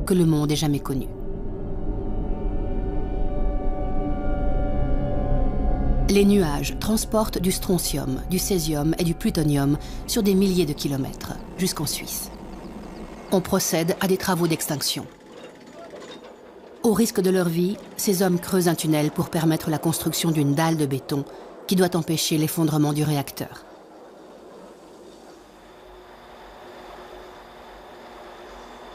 que le monde ait jamais connues. Les nuages transportent du strontium, du césium et du plutonium sur des milliers de kilomètres, jusqu'en Suisse. On procède à des travaux d'extinction. Au risque de leur vie, ces hommes creusent un tunnel pour permettre la construction d'une dalle de béton qui doit empêcher l'effondrement du réacteur.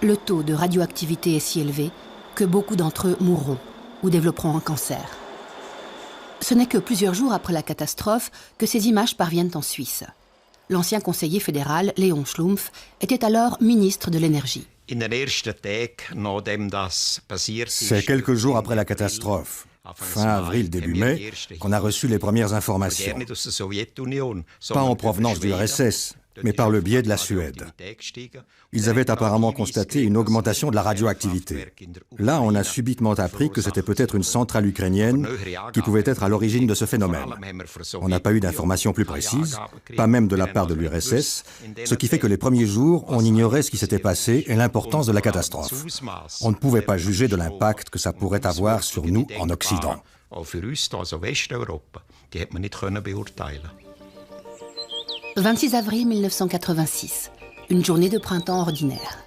Le taux de radioactivité est si élevé que beaucoup d'entre eux mourront ou développeront un cancer. Ce n'est que plusieurs jours après la catastrophe que ces images parviennent en Suisse. L'ancien conseiller fédéral, Léon Schlumpf, était alors ministre de l'Énergie. C'est quelques jours après la catastrophe, fin avril, début mai, qu'on a reçu les premières informations. Pas en provenance du RSS, mais par le biais de la Suède. Ils avaient apparemment constaté une augmentation de la radioactivité. Là, on a subitement appris que c'était peut-être une centrale ukrainienne qui pouvait être à l'origine de ce phénomène. On n'a pas eu d'informations plus précises, pas même de la part de l'URSS, ce qui fait que les premiers jours, on ignorait ce qui s'était passé et l'importance de la catastrophe. On ne pouvait pas juger de l'impact que ça pourrait avoir sur nous en Occident. 26 avril 1986, une journée de printemps ordinaire.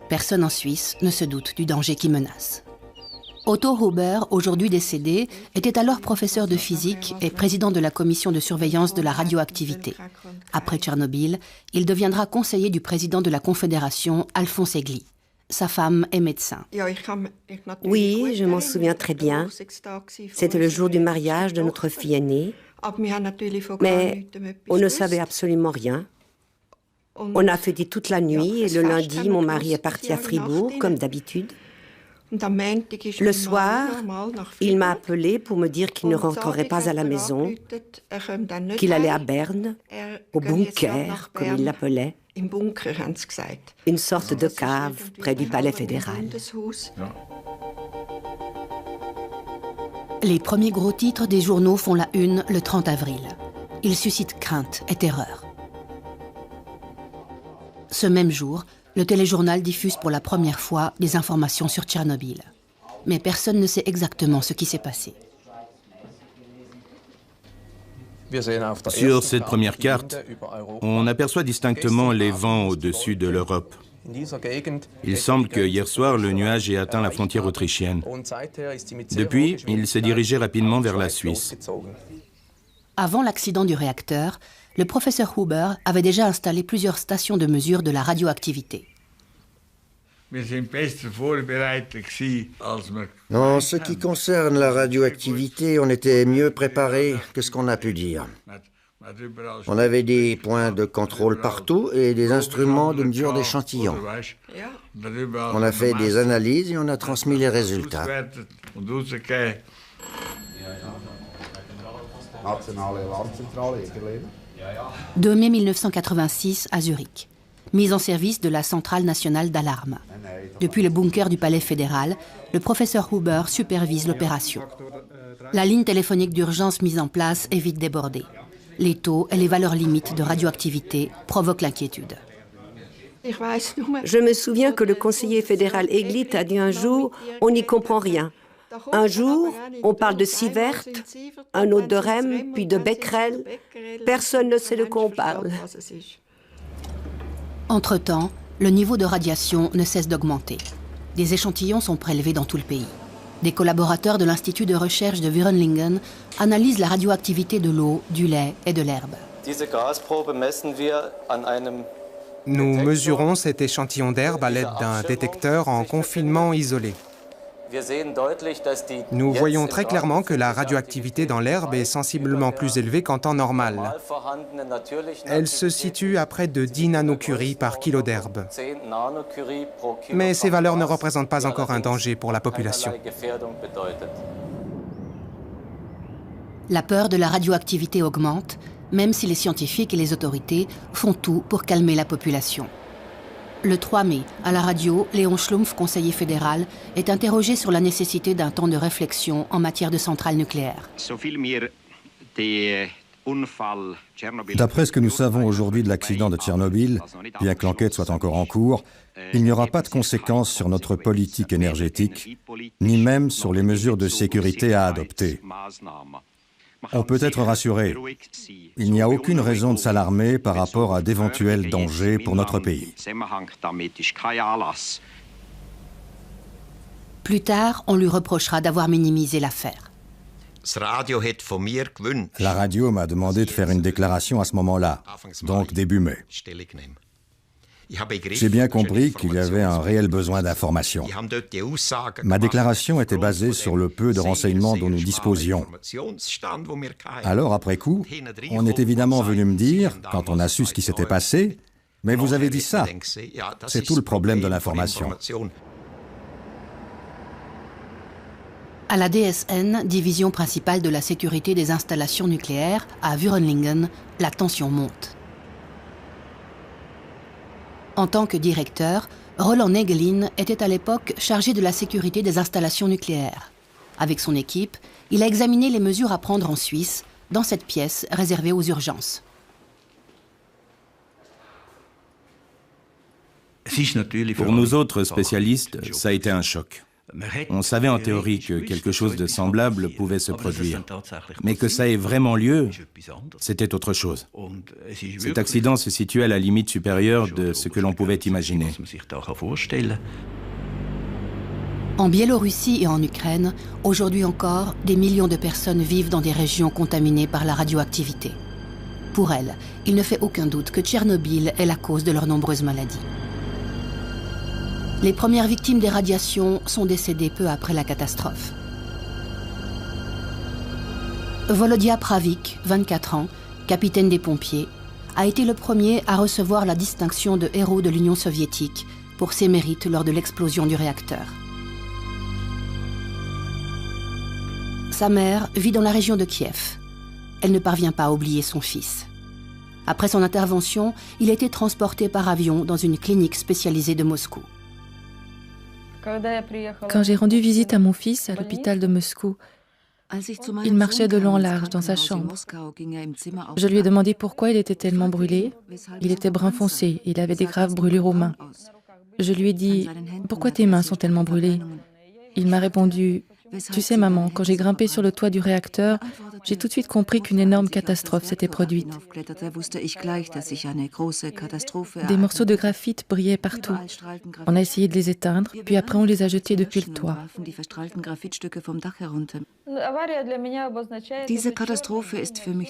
Personne en Suisse ne se doute du danger qui menace. Otto Huber, aujourd'hui décédé, était alors professeur de physique et président de la commission de surveillance de la radioactivité. Après Tchernobyl, il deviendra conseiller du président de la Confédération, Alphonse Egli. Sa femme est médecin. Oui, je m'en souviens très bien. C'était le jour du mariage de notre fille aînée. Mais on ne savait absolument rien. On a fêté toute la nuit et le lundi, mon mari est parti à Fribourg, comme d'habitude. Le soir, il m'a appelé pour me dire qu'il ne rentrerait pas à la maison, qu'il allait à Berne, au bunker, comme il l'appelait, une sorte de cave près du palais fédéral. Les premiers gros titres des journaux font la une le 30 avril. Ils suscitent crainte et terreur. Ce même jour, le téléjournal diffuse pour la première fois des informations sur Tchernobyl. Mais personne ne sait exactement ce qui s'est passé. Sur cette première carte, on aperçoit distinctement les vents au-dessus de l'Europe. Il semble que hier soir, le nuage ait atteint la frontière autrichienne. Depuis, il s'est dirigé rapidement vers la Suisse. Avant l'accident du réacteur, le professeur Huber avait déjà installé plusieurs stations de mesure de la radioactivité. En ce qui concerne la radioactivité, on était mieux préparé que ce qu'on a pu dire. On avait des points de contrôle partout et des instruments de mesure d'échantillons. On a fait des analyses et on a transmis les résultats. 2 mai 1986 à Zurich. Mise en service de la centrale nationale d'alarme. Depuis le bunker du palais fédéral, le professeur Huber supervise l'opération. La ligne téléphonique d'urgence mise en place est vite débordée. Les taux et les valeurs limites de radioactivité provoquent l'inquiétude. Je me souviens que le conseiller fédéral Egli a dit un jour « on n'y comprend rien ». Un jour, on parle de Sievert, un autre de Rem, puis de Becquerel. Personne ne sait de quoi on parle. Entre-temps, le niveau de radiation ne cesse d'augmenter. Des échantillons sont prélevés dans tout le pays. Des collaborateurs de l'Institut de recherche de Würenlingen analysent la radioactivité de l'eau, du lait et de l'herbe. Nous mesurons cet échantillon d'herbe à l'aide d'un détecteur en confinement isolé. Nous voyons très clairement que la radioactivité dans l'herbe est sensiblement plus élevée qu'en temps normal. Elle se situe à près de 10 nanocuries par kilo d'herbe. Mais ces valeurs ne représentent pas encore un danger pour la population. La peur de la radioactivité augmente, même si les scientifiques et les autorités font tout pour calmer la population. Le 3 mai, à la radio, Léon Schlumpf, conseiller fédéral, est interrogé sur la nécessité d'un temps de réflexion en matière de centrales nucléaires. D'après ce que nous savons aujourd'hui de l'accident de Tchernobyl, bien que l'enquête soit encore en cours, il n'y aura pas de conséquences sur notre politique énergétique, ni même sur les mesures de sécurité à adopter. On peut être rassuré. Il n'y a aucune raison de s'alarmer par rapport à d'éventuels dangers pour notre pays. Plus tard, on lui reprochera d'avoir minimisé l'affaire. La radio m'a demandé de faire une déclaration à ce moment-là, donc début mai. J'ai bien compris qu'il y avait un réel besoin d'informations. Ma déclaration était basée sur le peu de renseignements dont nous disposions. Alors, après coup, on est évidemment venu me dire, quand on a su ce qui s'était passé, « Mais vous avez dit ça !» C'est tout le problème de l'information. À la DSN, division principale de la sécurité des installations nucléaires, à Vürenlingen, la tension monte. En tant que directeur, Roland Nägelin était à l'époque chargé de la sécurité des installations nucléaires. Avec son équipe, il a examiné les mesures à prendre en Suisse, dans cette pièce réservée aux urgences. Pour nous autres spécialistes, ça a été un choc. On savait en théorie que quelque chose de semblable pouvait se produire. Mais que ça ait vraiment lieu, c'était autre chose. Cet accident se situait à la limite supérieure de ce que l'on pouvait imaginer. En Biélorussie et en Ukraine, aujourd'hui encore, des millions de personnes vivent dans des régions contaminées par la radioactivité. Pour elles, il ne fait aucun doute que Tchernobyl est la cause de leurs nombreuses maladies. Les premières victimes des radiations sont décédées peu après la catastrophe. Volodya Pravik, 24 ans, capitaine des pompiers, a été le premier à recevoir la distinction de héros de l'Union soviétique pour ses mérites lors de l'explosion du réacteur. Sa mère vit dans la région de Kiev. Elle ne parvient pas à oublier son fils. Après son intervention, il a été transporté par avion dans une clinique spécialisée de Moscou. Quand j'ai rendu visite à mon fils à l'hôpital de Moscou, il marchait de long en large dans sa chambre. Je lui ai demandé pourquoi il était tellement brûlé. Il était brun foncé, il avait des graves brûlures aux mains. Je lui ai dit « Pourquoi tes mains sont tellement brûlées ?» Il m'a répondu « Tu sais maman, quand j'ai grimpé sur le toit du réacteur, j'ai tout de suite compris qu'une énorme catastrophe s'était produite. Des morceaux de graphite brillaient partout. On a essayé de les éteindre, puis après on les a jetés depuis le toit.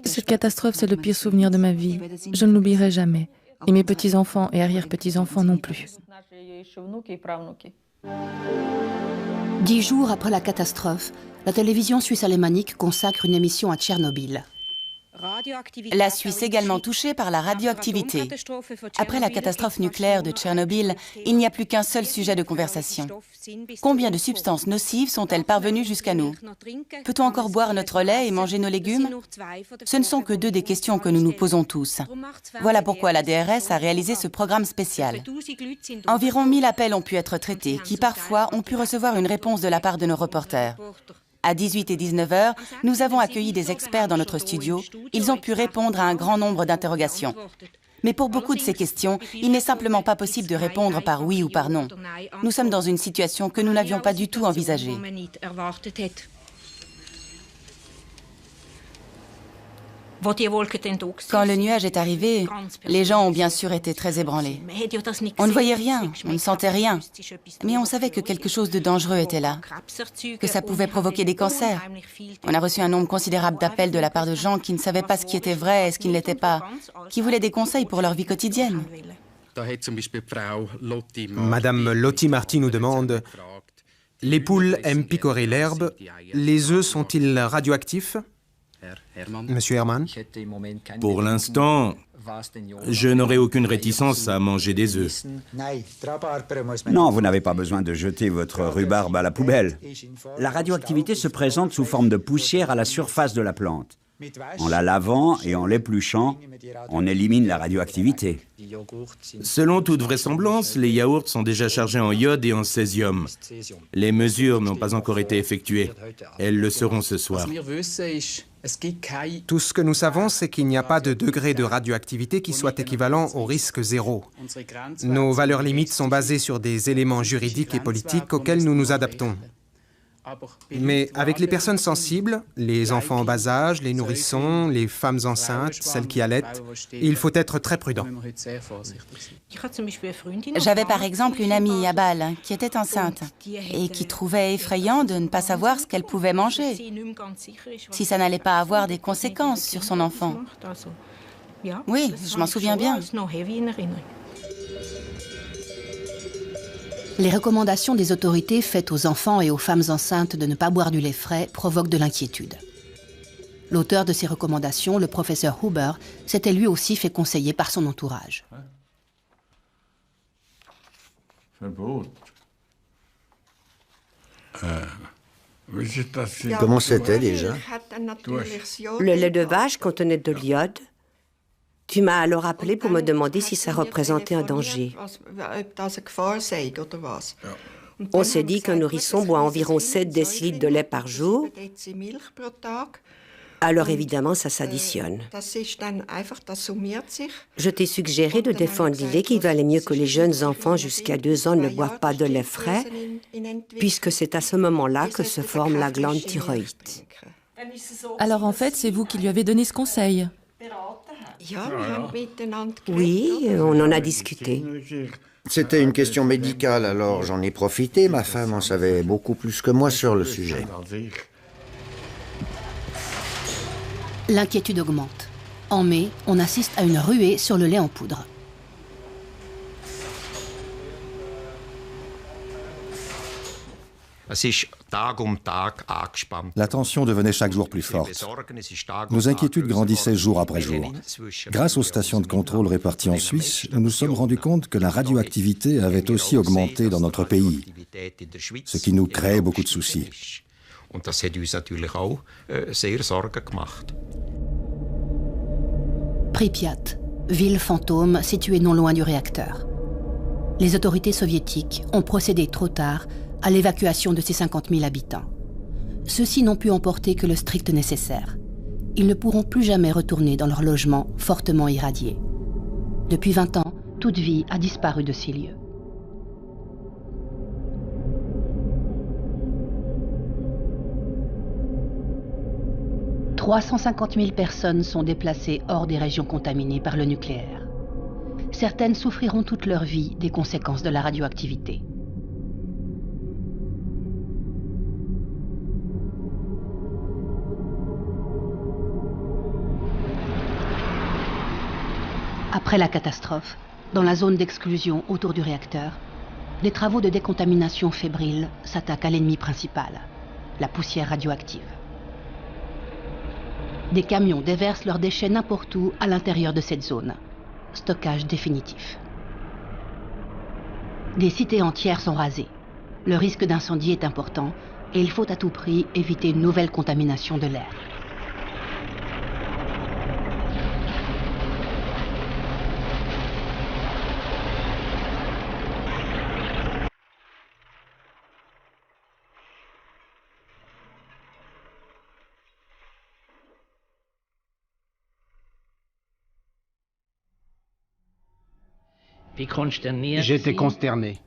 Cette catastrophe, c'est le pire souvenir de ma vie. Je ne l'oublierai jamais. Et mes petits-enfants et arrière-petits-enfants non plus. 10 jours après la catastrophe, la télévision suisse alémanique consacre une émission à Tchernobyl. La Suisse également touchée par la radioactivité. Après la catastrophe nucléaire de Tchernobyl, il n'y a plus qu'un seul sujet de conversation. Combien de substances nocives sont-elles parvenues jusqu'à nous? Peut-on encore boire notre lait et manger nos légumes? Ce ne sont que 2 des questions que nous nous posons tous. Voilà pourquoi la DRS a réalisé ce programme spécial. Environ 1000 appels ont pu être traités, qui parfois ont pu recevoir une réponse de la part de nos reporters. À 18 et 19 heures, nous avons accueilli des experts dans notre studio. Ils ont pu répondre à un grand nombre d'interrogations. Mais pour beaucoup de ces questions, il n'est simplement pas possible de répondre par oui ou par non. Nous sommes dans une situation que nous n'avions pas du tout envisagée. Quand le nuage est arrivé, les gens ont bien sûr été très ébranlés. On ne voyait rien, on ne sentait rien, mais on savait que quelque chose de dangereux était là, que ça pouvait provoquer des cancers. On a reçu un nombre considérable d'appels de la part de gens qui ne savaient pas ce qui était vrai et ce qui ne l'était pas, qui voulaient des conseils pour leur vie quotidienne. Madame Lotti Marti nous demande « Les poules aiment picorer l'herbe, les œufs sont-ils radioactifs ?» Monsieur Herman. Pour l'instant, je n'aurai aucune réticence à manger des œufs. Non, vous n'avez pas besoin de jeter votre rhubarbe à la poubelle. La radioactivité se présente sous forme de poussière à la surface de la plante. En la lavant et en l'épluchant, on élimine la radioactivité. Selon toute vraisemblance, les yaourts sont déjà chargés en iode et en césium. Les mesures n'ont pas encore été effectuées. Elles le seront ce soir. Tout ce que nous savons, c'est qu'il n'y a pas de degré de radioactivité qui soit équivalent au risque zéro. Nos valeurs limites sont basées sur des éléments juridiques et politiques auxquels nous nous adaptons. Mais avec les personnes sensibles, les enfants en bas âge, les nourrissons, les femmes enceintes, celles qui allaitent, il faut être très prudent. J'avais par exemple une amie à Bâle qui était enceinte et qui trouvait effrayant de ne pas savoir ce qu'elle pouvait manger, si ça n'allait pas avoir des conséquences sur son enfant. Oui, je m'en souviens bien. Les recommandations des autorités faites aux enfants et aux femmes enceintes de ne pas boire du lait frais provoquent de l'inquiétude. L'auteur de ces recommandations, le professeur Huber, s'était lui aussi fait conseiller par son entourage. Comment c'était déjà? Le lait de vache contenait de l'iode. Tu m'as alors appelé pour me demander si ça représentait un danger. On s'est dit qu'un nourrisson boit environ 7 décilitres de lait par jour. Alors évidemment, ça s'additionne. Je t'ai suggéré de défendre l'idée qu'il valait mieux que les jeunes enfants jusqu'à 2 ans ne boivent pas de lait frais, puisque c'est à ce moment-là que se forme la glande thyroïde. Alors en fait, c'est vous qui lui avez donné ce conseil? Oui, on en a discuté. C'était une question médicale, alors j'en ai profité. Ma femme en savait beaucoup plus que moi sur le sujet. L'inquiétude augmente. En mai, on assiste à une ruée sur le lait en poudre. La tension devenait chaque jour plus forte. Nos inquiétudes grandissaient jour après jour. Grâce aux stations de contrôle réparties en Suisse, nous nous sommes rendus compte que la radioactivité avait aussi augmenté dans notre pays, ce qui nous créait beaucoup de soucis. Pripyat, ville fantôme située non loin du réacteur. Les autorités soviétiques ont procédé trop tard à l'évacuation de ces 50 000 habitants. Ceux-ci n'ont pu emporter que le strict nécessaire. Ils ne pourront plus jamais retourner dans leur logement fortement irradié. Depuis 20 ans, toute vie a disparu de ces lieux. « 350 000 personnes sont déplacées hors des régions contaminées par le nucléaire. Certaines souffriront toute leur vie des conséquences de la radioactivité. Après la catastrophe, dans la zone d'exclusion autour du réacteur, des travaux de décontamination fébrile s'attaquent à l'ennemi principal, la poussière radioactive. Des camions déversent leurs déchets n'importe où à l'intérieur de cette zone. Stockage définitif. Des cités entières sont rasées. Le risque d'incendie est important et il faut à tout prix éviter une nouvelle contamination de l'air. J'étais consterné,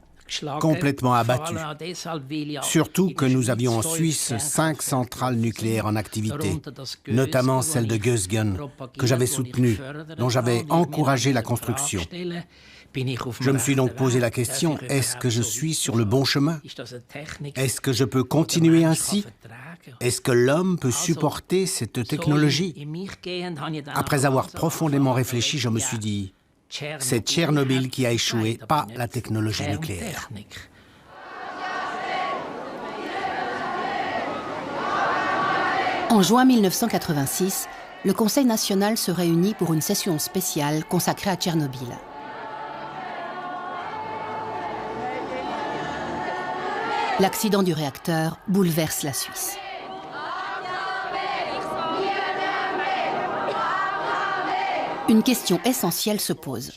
complètement abattu. Surtout que nous avions en Suisse 5 centrales nucléaires en activité, notamment celle de Gösgen, que j'avais soutenue, dont j'avais encouragé la construction. Je me suis donc posé la question, est-ce que je suis sur le bon chemin? Est-ce que je peux continuer ainsi? Est-ce que l'homme peut supporter cette technologie? Après avoir profondément réfléchi, je me suis dit, c'est Tchernobyl qui a échoué, pas la technologie nucléaire. En juin 1986, le Conseil national se réunit pour une session spéciale consacrée à Tchernobyl. L'accident du réacteur bouleverse la Suisse. Une question essentielle se pose.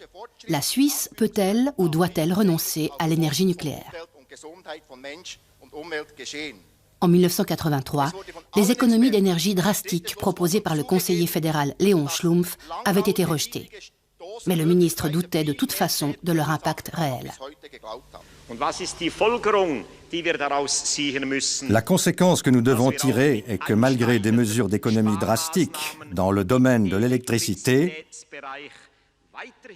La Suisse peut-elle ou doit-elle renoncer à l'énergie nucléaire? En 1983, les économies d'énergie drastiques proposées par le conseiller fédéral Léon Schlumpf avaient été rejetées. Mais le ministre doutait de toute façon de leur impact réel. La conséquence que nous devons tirer est que malgré des mesures d'économie drastiques dans le domaine de l'électricité,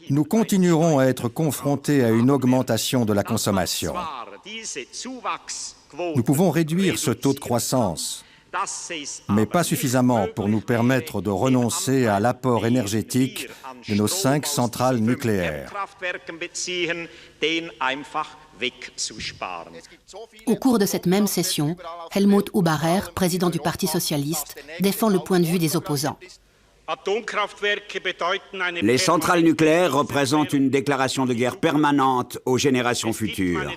nous continuerons à être confrontés à une augmentation de la consommation. Nous pouvons réduire ce taux de croissance, mais pas suffisamment pour nous permettre de renoncer à l'apport énergétique de nos 5 centrales nucléaires. Au cours de cette même session, Helmut Hubarer, président du Parti socialiste, défend le point de vue des opposants. Les centrales nucléaires représentent une déclaration de guerre permanente aux générations futures.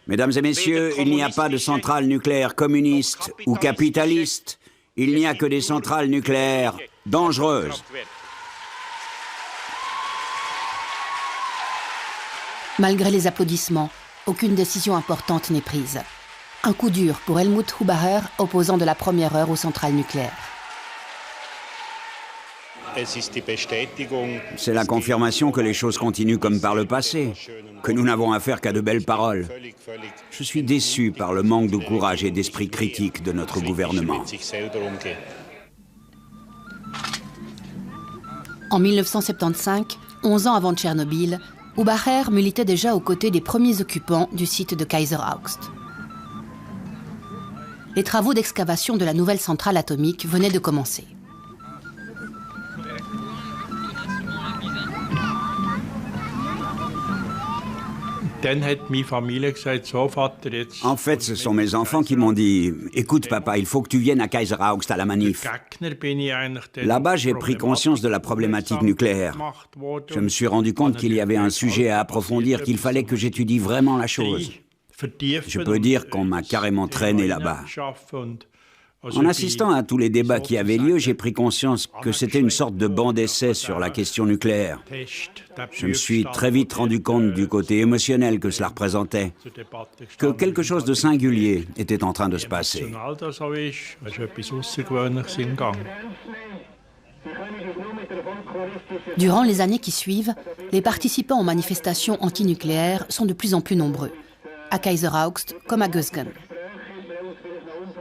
Mesdames et messieurs, il n'y a pas de centrales nucléaires communistes ou capitalistes. Il n'y a que des centrales nucléaires dangereuses. Malgré les applaudissements, aucune décision importante n'est prise. Un coup dur pour Helmut Hubarer, opposant de la première heure aux centrales nucléaires. C'est la confirmation que les choses continuent comme par le passé, que nous n'avons affaire qu'à de belles paroles. Je suis déçu par le manque de courage et d'esprit critique de notre gouvernement. En 1975, 11 ans avant Tchernobyl, Hubacher militait déjà aux côtés des premiers occupants du site de Kaiser Augst. Les travaux d'excavation de la nouvelle centrale atomique venaient de commencer. En fait, ce sont mes enfants qui m'ont dit « Écoute papa, il faut que tu viennes à Kaiser Augst à la manif ». Là-bas, j'ai pris conscience de la problématique nucléaire. Je me suis rendu compte qu'il y avait un sujet à approfondir, qu'il fallait que j'étudie vraiment la chose. Je peux dire qu'on m'a carrément traîné là-bas. En assistant à tous les débats qui avaient lieu, j'ai pris conscience que c'était une sorte de banc d'essai sur la question nucléaire. Je me suis très vite rendu compte du côté émotionnel que cela représentait, que quelque chose de singulier était en train de se passer. Durant les années qui suivent, les participants aux manifestations antinucléaires sont de plus en plus nombreux, à Kaiser Augst comme à Gösgen.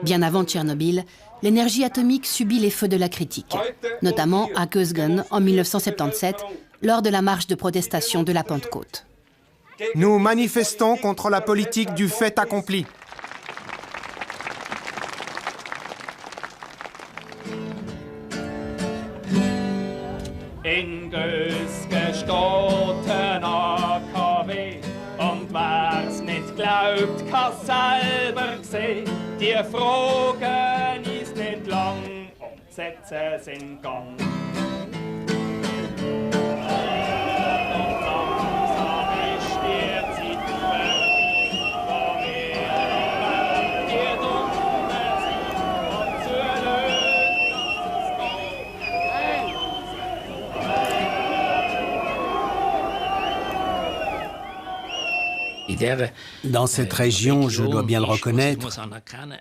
Bien avant Tchernobyl, l'énergie atomique subit les feux de la critique, notamment à Gösgen en 1977, lors de la marche de protestation de la Pentecôte. Nous manifestons contre la politique du fait accompli. In Gösgen steht ein AKW und wer's nicht glaubt, kann's selber sehen. Die Fragen ist nicht lang und setzen sie in Gang. Dans cette région, je dois bien le reconnaître,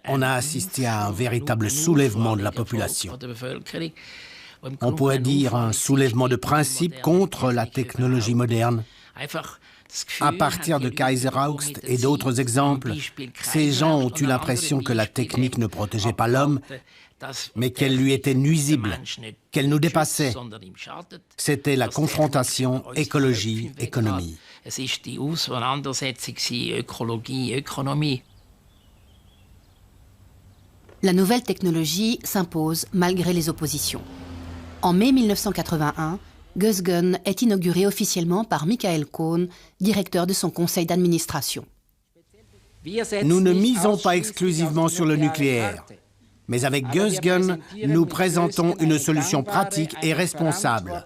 on a assisté à un véritable soulèvement de la population. On pourrait dire un soulèvement de principe contre la technologie moderne. À partir de Kaiser Augst et d'autres exemples, ces gens ont eu l'impression que la technique ne protégeait pas l'homme, mais qu'elle lui était nuisible, qu'elle nous dépassait. C'était la confrontation écologie-économie. La nouvelle technologie s'impose malgré les oppositions. En mai 1981, Gösgen est inauguré officiellement par Michael Cohn, directeur de son conseil d'administration. Nous ne misons pas exclusivement sur le nucléaire. Mais avec Gösgen, nous présentons une solution pratique et responsable.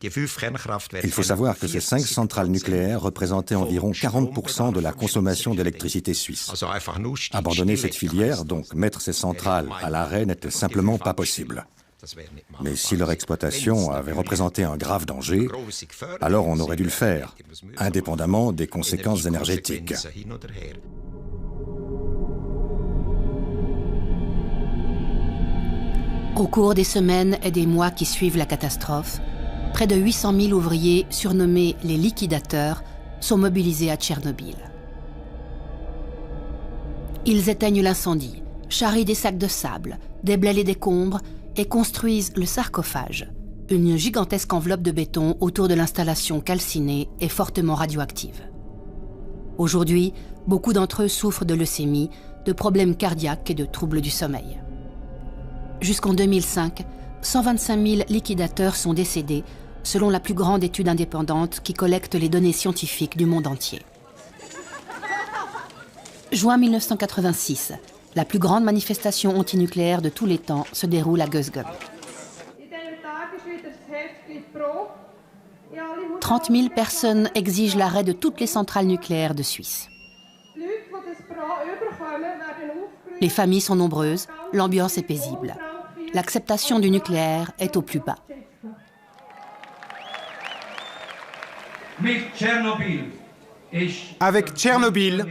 Il faut savoir que ces 5 centrales nucléaires représentaient environ 40% de la consommation d'électricité suisse. Abandonner cette filière, donc mettre ces centrales à l'arrêt, n'était simplement pas possible. Mais si leur exploitation avait représenté un grave danger, alors on aurait dû le faire, indépendamment des conséquences énergétiques. Au cours des semaines et des mois qui suivent la catastrophe, près de 800 000 ouvriers, surnommés les liquidateurs, sont mobilisés à Tchernobyl. Ils éteignent l'incendie, charrient des sacs de sable, déblaient les décombres et construisent le sarcophage, une gigantesque enveloppe de béton autour de l'installation calcinée et fortement radioactive. Aujourd'hui, beaucoup d'entre eux souffrent de leucémie, de problèmes cardiaques et de troubles du sommeil. Jusqu'en 2005, 125 000 liquidateurs sont décédés, selon la plus grande étude indépendante qui collecte les données scientifiques du monde entier. Juin 1986, la plus grande manifestation antinucléaire de tous les temps se déroule à Gösgen. 30 000 personnes exigent l'arrêt de toutes les centrales nucléaires de Suisse. Les familles sont nombreuses, l'ambiance est paisible. L'acceptation du nucléaire est au plus bas. Avec Tchernobyl,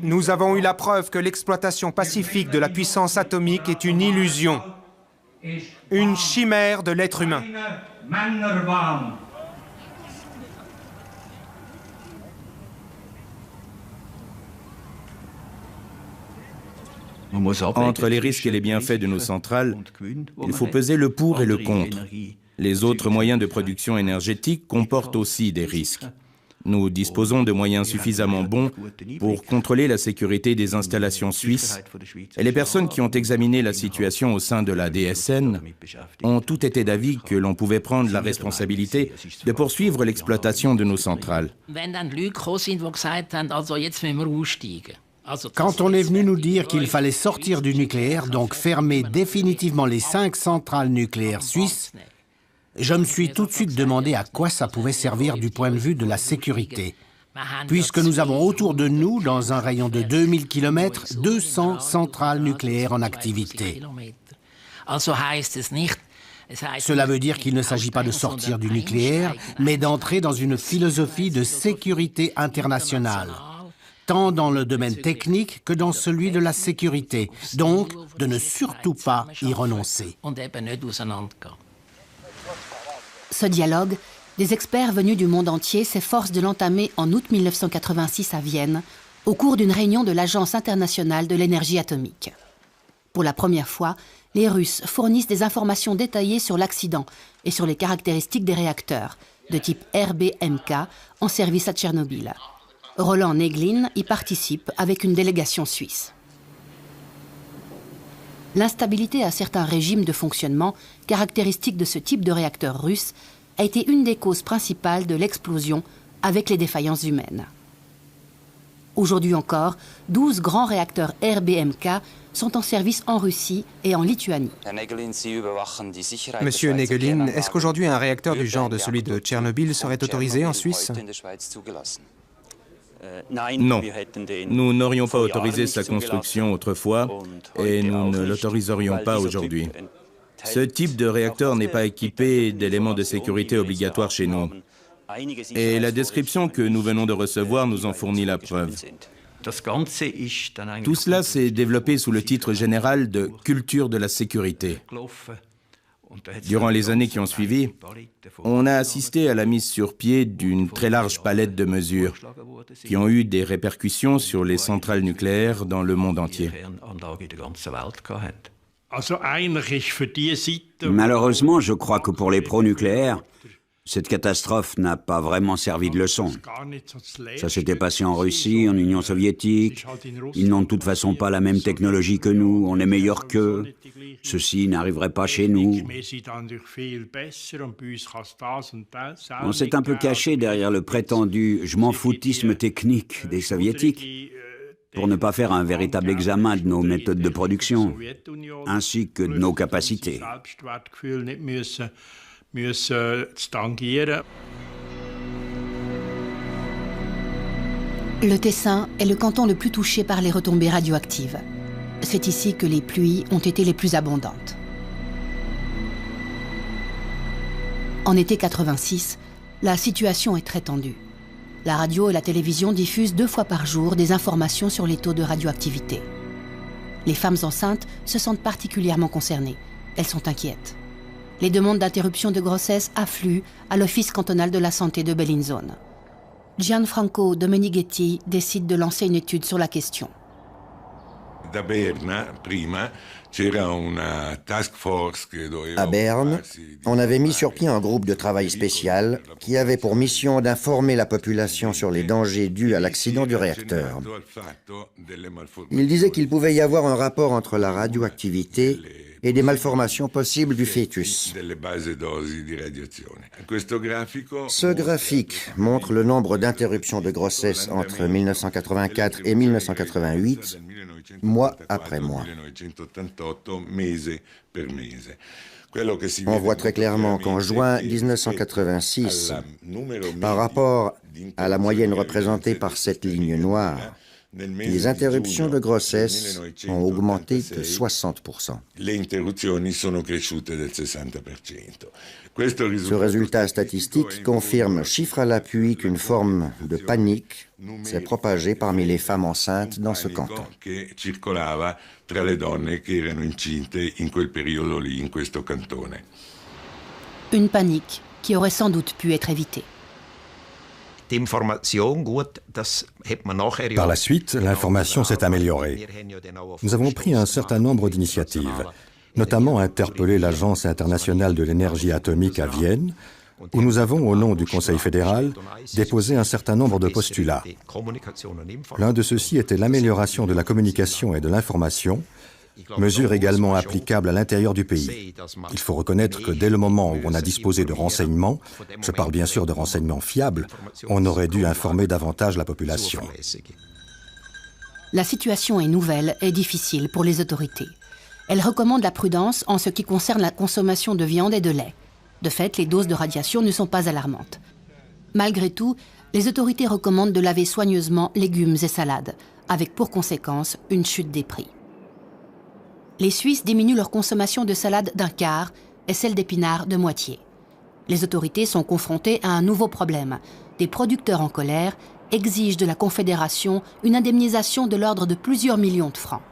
nous avons eu la preuve que l'exploitation pacifique de la puissance atomique est une illusion, une chimère de l'être humain. Entre les risques et les bienfaits de nos centrales, il faut peser le pour et le contre. Les autres moyens de production énergétique comportent aussi des risques. Nous disposons de moyens suffisamment bons pour contrôler la sécurité des installations suisses, et les personnes qui ont examiné la situation au sein de la DSN ont toutes été d'avis que l'on pouvait prendre la responsabilité de poursuivre l'exploitation de nos centrales. Quand on est venu nous dire qu'il fallait sortir du nucléaire, donc fermer définitivement les 5 centrales nucléaires suisses, je me suis tout de suite demandé à quoi ça pouvait servir du point de vue de la sécurité. Puisque nous avons autour de nous, dans un rayon de 2000 km, 200 centrales nucléaires en activité. Cela veut dire qu'il ne s'agit pas de sortir du nucléaire, mais d'entrer dans une philosophie de sécurité internationale, tant dans le domaine technique que dans celui de la sécurité, donc de ne surtout pas y renoncer. Ce dialogue, des experts venus du monde entier s'efforcent de l'entamer en août 1986 à Vienne, au cours d'une réunion de l'Agence internationale de l'énergie atomique. Pour la première fois, les Russes fournissent des informations détaillées sur l'accident et sur les caractéristiques des réacteurs, de type RBMK, en service à Tchernobyl. Roland Neglin y participe avec une délégation suisse. L'instabilité à certains régimes de fonctionnement, caractéristique de ce type de réacteur russe, a été une des causes principales de l'explosion avec les défaillances humaines. Aujourd'hui encore, 12 grands réacteurs RBMK sont en service en Russie et en Lituanie. Monsieur Negelin, est-ce qu'aujourd'hui un réacteur du genre de celui de Tchernobyl serait autorisé en Suisse ? Non, nous n'aurions pas autorisé sa construction autrefois et nous ne l'autoriserions pas aujourd'hui. Ce type de réacteur n'est pas équipé d'éléments de sécurité obligatoires chez nous. Et la description que nous venons de recevoir nous en fournit la preuve. Tout cela s'est développé sous le titre général de « culture de la sécurité ». Durant les années qui ont suivi, on a assisté à la mise sur pied d'une très large palette de mesures qui ont eu des répercussions sur les centrales nucléaires dans le monde entier. Malheureusement, je crois que pour les pro-nucléaires, cette catastrophe n'a pas vraiment servi de leçon. Ça s'était passé en Russie, en Union soviétique. Ils n'ont de toute façon pas la même technologie que nous, on est meilleurs qu'eux. Ceci n'arriverait pas chez nous. On s'est un peu caché derrière le prétendu « je m'en foutisme technique » des soviétiques pour ne pas faire un véritable examen de nos méthodes de production, ainsi que de nos capacités. Le Tessin est le canton le plus touché par les retombées radioactives. C'est ici que les pluies ont été les plus abondantes. En été 86, la situation est très tendue. La radio et la télévision diffusent 2 fois par jour des informations sur les taux de radioactivité. Les femmes enceintes se sentent particulièrement concernées. elles sont inquiètes. Les demandes d'interruption de grossesse affluent à l'Office cantonal de la santé de Bellinzone. Gianfranco Domenighetti décide de lancer une étude sur la question. À Berne, on avait mis sur pied un groupe de travail spécial qui avait pour mission d'informer la population sur les dangers dus à l'accident du réacteur. Il disait qu'il pouvait y avoir un rapport entre la radioactivité et des malformations possibles du fœtus. Ce graphique montre le nombre d'interruptions de grossesse entre 1984 et 1988, mois après mois. On voit très clairement qu'en juin 1986, par rapport à la moyenne représentée par cette ligne noire, les interruptions de grossesse ont augmenté de 60%. Ce résultat statistique confirme, chiffre à l'appui, qu'une forme de panique s'est propagée parmi les femmes enceintes dans ce canton. Une panique qui aurait sans doute pu être évitée. Par la suite, l'information s'est améliorée. Nous avons pris un certain nombre d'initiatives, notamment interpellé l'Agence internationale de l'énergie atomique à Vienne, où nous avons, au nom du Conseil fédéral, déposé un certain nombre de postulats. L'un de ceux-ci était l'amélioration de la communication et de l'information, mesure également applicable à l'intérieur du pays. Il faut reconnaître que dès le moment où on a disposé de renseignements, je parle bien sûr de renseignements fiables, on aurait dû informer davantage la population. La situation est nouvelle et difficile pour les autorités. Elles recommandent la prudence en ce qui concerne la consommation de viande et de lait. De fait, les doses de radiation ne sont pas alarmantes. Malgré tout, les autorités recommandent de laver soigneusement légumes et salades, avec pour conséquence une chute des prix. Les Suisses diminuent leur consommation de salade d'un quart et celle d'épinards de moitié. Les autorités sont confrontées à un nouveau problème. Des producteurs en colère exigent de la Confédération une indemnisation de l'ordre de plusieurs millions de francs.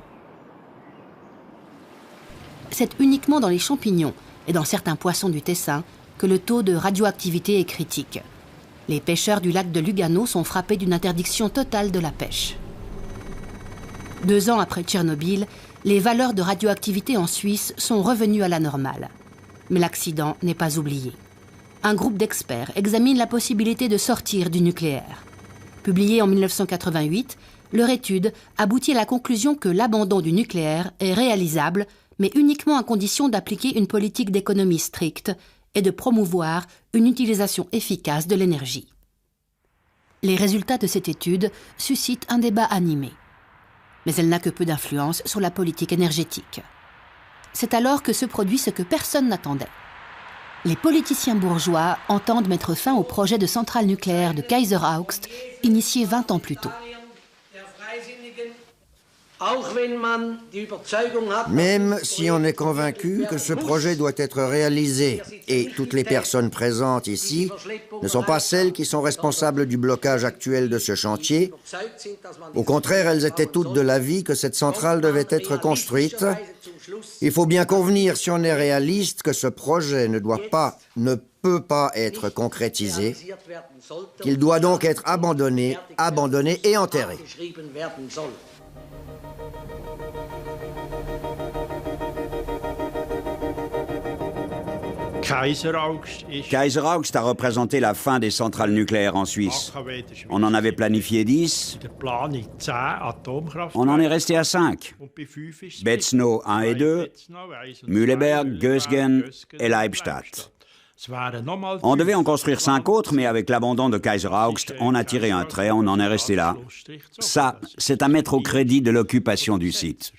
C'est uniquement dans les champignons et dans certains poissons du Tessin que le taux de radioactivité est critique. Les pêcheurs du lac de Lugano sont frappés d'une interdiction totale de la pêche. 2 ans après Tchernobyl, les valeurs de radioactivité en Suisse sont revenues à la normale. Mais l'accident n'est pas oublié. Un groupe d'experts examine la possibilité de sortir du nucléaire. Publiée en 1988, leur étude aboutit à la conclusion que l'abandon du nucléaire est réalisable, mais uniquement à condition d'appliquer une politique d'économie stricte et de promouvoir une utilisation efficace de l'énergie. Les résultats de cette étude suscitent un débat animé. Mais elle n'a que peu d'influence sur la politique énergétique. C'est alors que se produit ce que personne n'attendait. Les politiciens bourgeois entendent mettre fin au projet de centrale nucléaire de Kaiser Augst, initié 20 ans plus tôt. Même si on est convaincu que ce projet doit être réalisé, et toutes les personnes présentes ici ne sont pas celles qui sont responsables du blocage actuel de ce chantier, au contraire, elles étaient toutes de l'avis que cette centrale devait être construite. Il faut bien convenir, si on est réaliste, que ce projet ne peut pas être concrétisé, qu'il doit donc être abandonné et enterré. Kaiser Augst a représenté la fin des centrales nucléaires en Suisse. On en avait planifié 10. On en est resté à 5. Betzno 1 et 2, Mühleberg, Gösgen et Leibstadt. On devait en construire 5 autres, mais avec l'abandon de Kaiser Augst, on a tiré un trait, on en est resté là. Ça, c'est à mettre au crédit de l'occupation du site.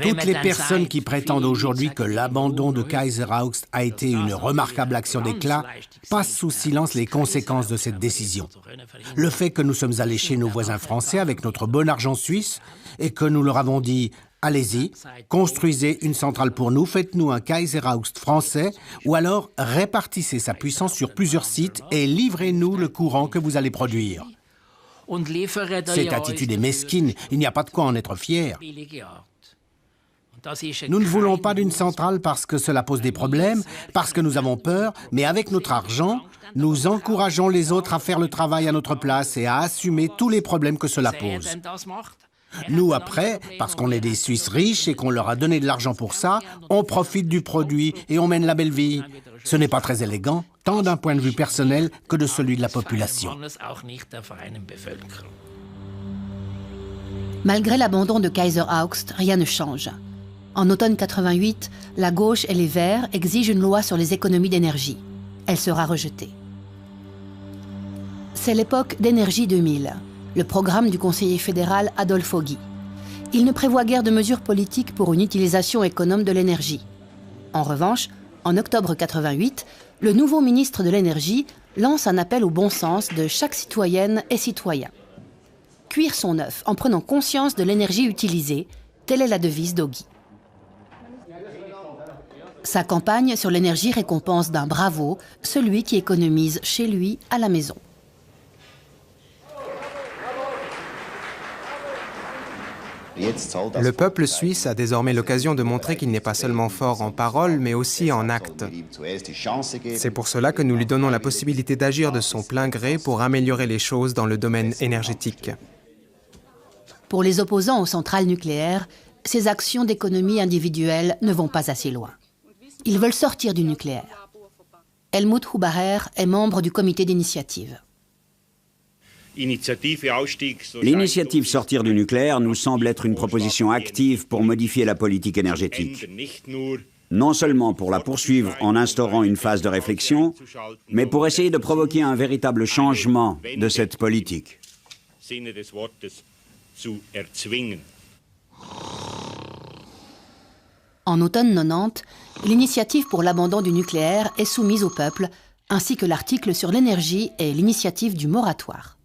Toutes les personnes qui prétendent aujourd'hui que l'abandon de Kaiser Augst a été une remarquable action d'éclat passent sous silence les conséquences de cette décision. Le fait que nous sommes allés chez nos voisins français avec notre bon argent suisse et que nous leur avons dit « Allez-y, construisez une centrale pour nous, faites-nous un Kaiser Augst français ou alors répartissez sa puissance sur plusieurs sites et livrez-nous le courant que vous allez produire. » Cette attitude est mesquine, il n'y a pas de quoi en être fier. Nous ne voulons pas d'une centrale parce que cela pose des problèmes, parce que nous avons peur, mais avec notre argent, nous encourageons les autres à faire le travail à notre place et à assumer tous les problèmes que cela pose. Nous, après, parce qu'on est des Suisses riches et qu'on leur a donné de l'argent pour ça, on profite du produit et on mène la belle vie. Ce n'est pas très élégant, tant d'un point de vue personnel que de celui de la population. Malgré l'abandon de Kaiser Augst, rien ne change. En automne 88, la gauche et les Verts exigent une loi sur les économies d'énergie. Elle sera rejetée. C'est l'époque d'Énergie 2000, le programme du conseiller fédéral Adolfo Guy. Il ne prévoit guère de mesures politiques pour une utilisation économe de l'énergie. En revanche, en octobre 88, le nouveau ministre de l'Énergie lance un appel au bon sens de chaque citoyenne et citoyen. Cuire son œuf en prenant conscience de l'énergie utilisée, telle est la devise d'Ogi. Sa campagne sur l'énergie récompense d'un bravo celui qui économise chez lui à la maison. Le peuple suisse a désormais l'occasion de montrer qu'il n'est pas seulement fort en parole, mais aussi en actes. C'est pour cela que nous lui donnons la possibilité d'agir de son plein gré pour améliorer les choses dans le domaine énergétique. Pour les opposants aux centrales nucléaires, ces actions d'économie individuelle ne vont pas assez loin. Ils veulent sortir du nucléaire. Helmut Hubacher est membre du comité d'initiative. L'initiative Sortir du nucléaire nous semble être une proposition active pour modifier la politique énergétique. Non seulement pour la poursuivre en instaurant une phase de réflexion, mais pour essayer de provoquer un véritable changement de cette politique. En automne 90, l'initiative pour l'abandon du nucléaire est soumise au peuple, ainsi que l'article sur l'énergie et l'initiative du moratoire.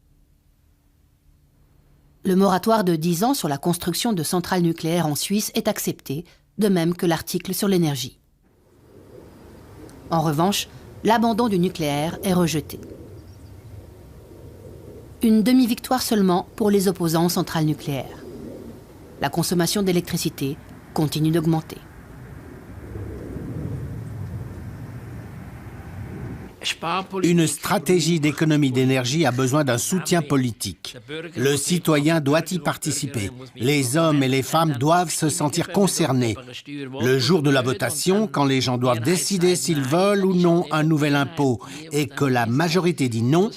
Le moratoire de 10 ans sur la construction de centrales nucléaires en Suisse est accepté, de même que l'article sur l'énergie. En revanche, l'abandon du nucléaire est rejeté. Une demi-victoire seulement pour les opposants aux centrales nucléaires. La consommation d'électricité continue d'augmenter. Une stratégie d'économie d'énergie a besoin d'un soutien politique. Le citoyen doit y participer. Les hommes et les femmes doivent se sentir concernés. Le jour de la votation, quand les gens doivent décider s'ils veulent ou non un nouvel impôt et que la majorité dit non,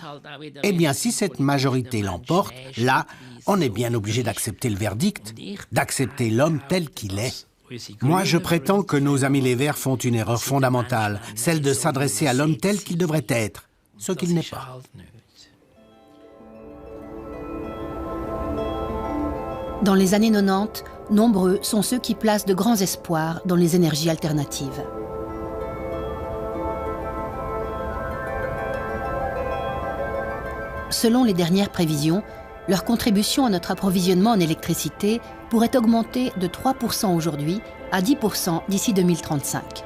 eh bien si cette majorité l'emporte, là, on est bien obligé d'accepter le verdict, d'accepter l'homme tel qu'il est. Moi, je prétends que nos amis les Verts font une erreur fondamentale, celle de s'adresser à l'homme tel qu'il devrait être, ce qu'il n'est pas. Dans les années 90, nombreux sont ceux qui placent de grands espoirs dans les énergies alternatives. Selon les dernières prévisions, leur contribution à notre approvisionnement en électricité pourrait augmenter de 3% aujourd'hui à 10% d'ici 2035.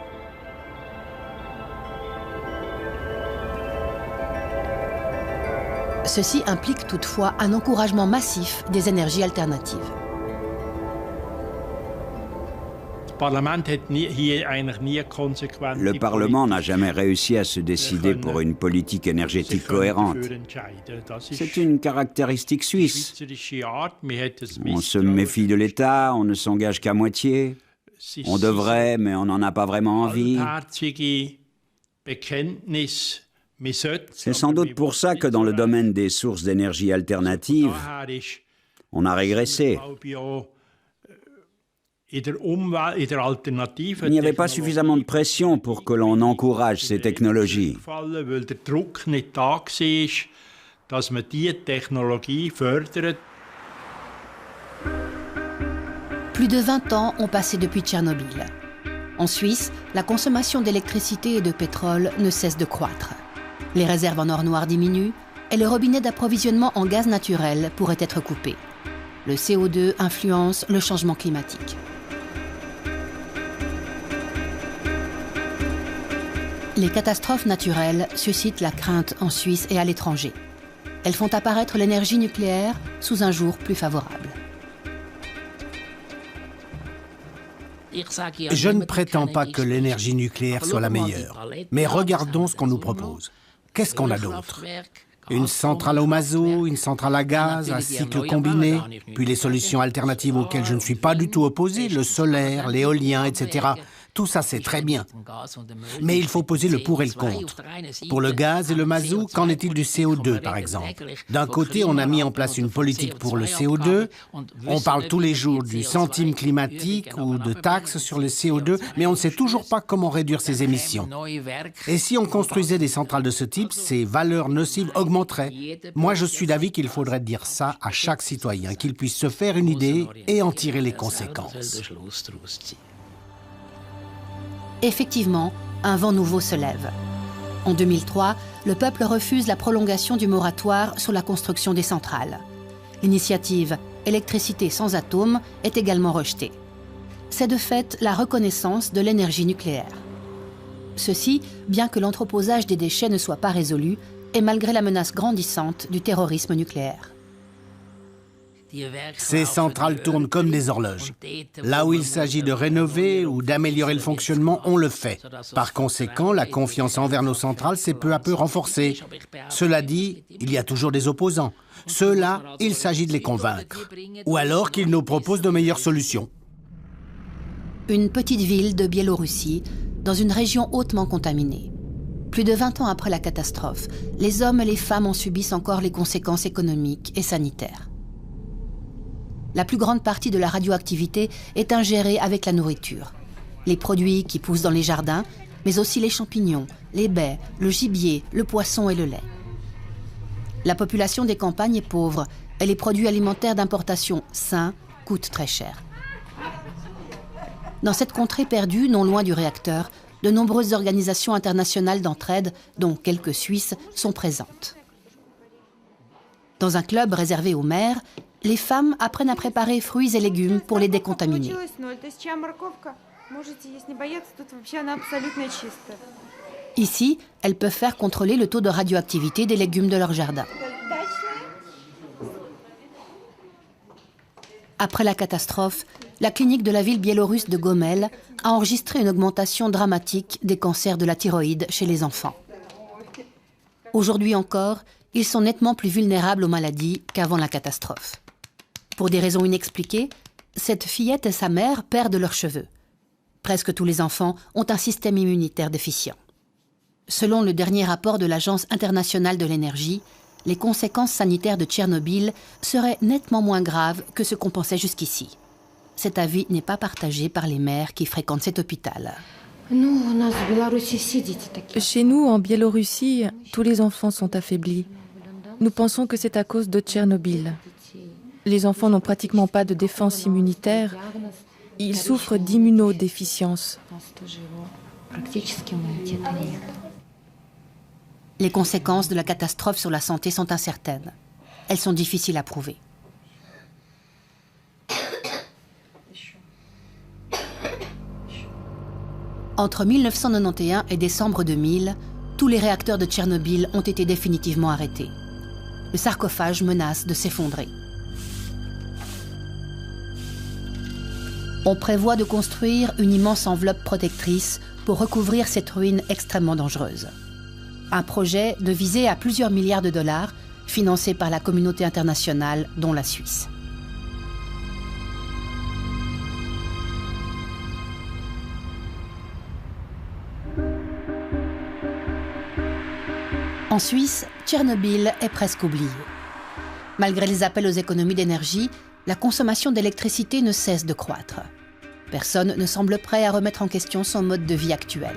Ceci implique toutefois un encouragement massif des énergies alternatives. Le Parlement n'a jamais réussi à se décider pour une politique énergétique cohérente. C'est une caractéristique suisse. On se méfie de l'État, on ne s'engage qu'à moitié. On devrait, mais on n'en a pas vraiment envie. C'est sans doute pour ça que dans le domaine des sources d'énergie alternatives, on a régressé. Il n'y avait pas suffisamment de pression pour que l'on encourage ces technologies. Plus de 20 ans ont passé depuis Tchernobyl. En Suisse, la consommation d'électricité et de pétrole ne cesse de croître. Les réserves en or noir diminuent et le robinet d'approvisionnement en gaz naturel pourrait être coupé. Le CO2 influence le changement climatique. Les catastrophes naturelles suscitent la crainte en Suisse et à l'étranger. Elles font apparaître l'énergie nucléaire sous un jour plus favorable. Je ne prétends pas que l'énergie nucléaire soit la meilleure, mais regardons ce qu'on nous propose. Qu'est-ce qu'on a d'autre? Une centrale au mazout, une centrale à gaz, un cycle combiné, puis les solutions alternatives auxquelles je ne suis pas du tout opposé, le solaire, l'éolien, etc. Tout ça, c'est très bien. Mais il faut poser le pour et le contre. Pour le gaz et le mazout, qu'en est-il du CO2, par exemple? D'un côté, on a mis en place une politique pour le CO2. On parle tous les jours du centime climatique ou de taxes sur le CO2, mais on ne sait toujours pas comment réduire ces émissions. Et si on construisait des centrales de ce type, ces valeurs nocives augmenteraient. Moi, je suis d'avis qu'il faudrait dire ça à chaque citoyen, qu'il puisse se faire une idée et en tirer les conséquences. Effectivement, un vent nouveau se lève. En 2003, le peuple refuse la prolongation du moratoire sur la construction des centrales. L'initiative « Électricité sans atomes » est également rejetée. C'est de fait la reconnaissance de l'énergie nucléaire. Ceci, bien que l'entreposage des déchets ne soit pas résolu, et malgré la menace grandissante du terrorisme nucléaire. Ces centrales tournent comme des horloges. Là où il s'agit de rénover ou d'améliorer le fonctionnement, on le fait. Par conséquent, la confiance envers nos centrales s'est peu à peu renforcée. Cela dit, il y a toujours des opposants. Ceux-là, il s'agit de les convaincre. Ou alors qu'ils nous proposent de meilleures solutions. Une petite ville de Biélorussie, dans une région hautement contaminée. Plus de 20 ans après la catastrophe, les hommes et les femmes en subissent encore les conséquences économiques et sanitaires. La plus grande partie de la radioactivité est ingérée avec la nourriture. Les produits qui poussent dans les jardins, mais aussi les champignons, les baies, le gibier, le poisson et le lait. La population des campagnes est pauvre et les produits alimentaires d'importation sains coûtent très cher. Dans cette contrée perdue, non loin du réacteur, de nombreuses organisations internationales d'entraide, dont quelques Suisses, sont présentes. Dans un club réservé aux mères, les femmes apprennent à préparer fruits et légumes pour les décontaminer. Ici, elles peuvent faire contrôler le taux de radioactivité des légumes de leur jardin. Après la catastrophe, la clinique de la ville biélorusse de Gomel a enregistré une augmentation dramatique des cancers de la thyroïde chez les enfants. Aujourd'hui encore, ils sont nettement plus vulnérables aux maladies qu'avant la catastrophe. Pour des raisons inexpliquées, cette fillette et sa mère perdent leurs cheveux. Presque tous les enfants ont un système immunitaire déficient. Selon le dernier rapport de l'Agence internationale de l'énergie, les conséquences sanitaires de Tchernobyl seraient nettement moins graves que ce qu'on pensait jusqu'ici. Cet avis n'est pas partagé par les mères qui fréquentent cet hôpital. Chez nous, en Biélorussie, tous les enfants sont affaiblis. Nous pensons que c'est à cause de Tchernobyl. Les enfants n'ont pratiquement pas de défense immunitaire. Ils souffrent d'immunodéficience. Les conséquences de la catastrophe sur la santé sont incertaines. Elles sont difficiles à prouver. Entre 1991 et décembre 2000, tous les réacteurs de Tchernobyl ont été définitivement arrêtés. Le sarcophage menace de s'effondrer. On prévoit de construire une immense enveloppe protectrice pour recouvrir cette ruine extrêmement dangereuse. Un projet de visée à plusieurs milliards de dollars, financé par la communauté internationale, dont la Suisse. En Suisse, Tchernobyl est presque oublié. Malgré les appels aux économies d'énergie, la consommation d'électricité ne cesse de croître. Personne ne semble prêt à remettre en question son mode de vie actuel.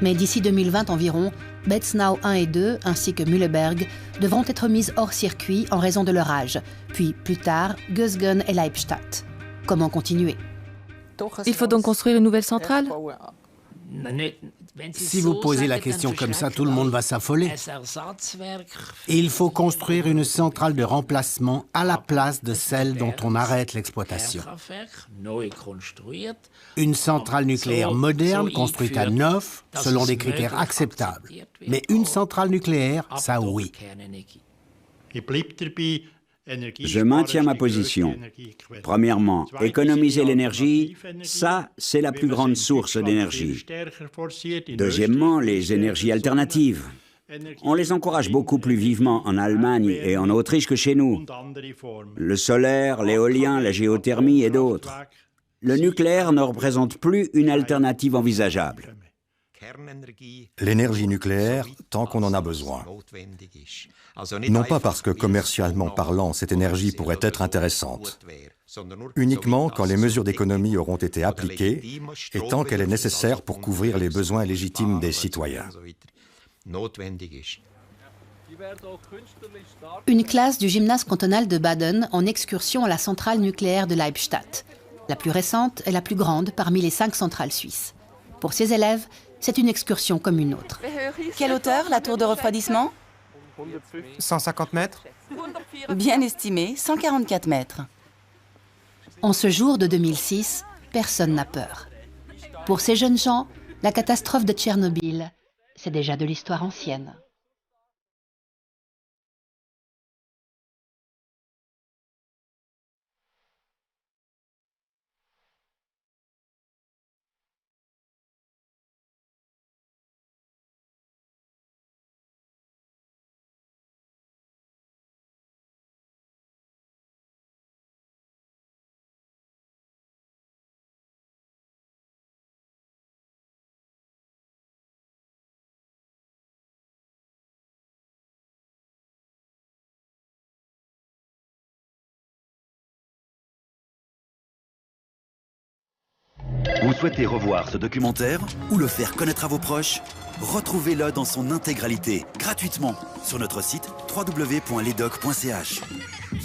Mais d'ici 2020 environ, Betznau 1 et 2, ainsi que Mühleberg, devront être mises hors circuit en raison de leur âge, puis plus tard, Gösgen et Leibstadt. Comment continuer? Il faut donc construire une nouvelle centrale? Si vous posez la question comme ça, tout le monde va s'affoler. Il faut construire une centrale de remplacement à la place de celle dont on arrête l'exploitation. Une centrale nucléaire moderne, construite à neuf, selon des critères acceptables. Mais une centrale nucléaire, ça oui. Je maintiens ma position. Premièrement, économiser l'énergie, ça, c'est la plus grande source d'énergie. Deuxièmement, les énergies alternatives. On les encourage beaucoup plus vivement en Allemagne et en Autriche que chez nous. Le solaire, l'éolien, la géothermie et d'autres. Le nucléaire ne représente plus une alternative envisageable. L'énergie nucléaire, tant qu'on en a besoin. Non pas parce que commercialement parlant, cette énergie pourrait être intéressante. Uniquement quand les mesures d'économie auront été appliquées et tant qu'elle est nécessaire pour couvrir les besoins légitimes des citoyens. Une classe du gymnase cantonal de Baden en excursion à la centrale nucléaire de Leibstadt. La plus récente et la plus grande parmi les 5 centrales suisses. Pour ces élèves, c'est une excursion comme une autre. Quelle hauteur, la tour de refroidissement? 150 mètres. Bien estimé, 144 mètres. En ce jour de 2006, personne n'a peur. Pour ces jeunes gens, la catastrophe de Tchernobyl, c'est déjà de l'histoire ancienne. Vous souhaitez revoir ce documentaire ou le faire connaître à vos proches? Retrouvez-le dans son intégralité, gratuitement, sur notre site www.ledoc.ch.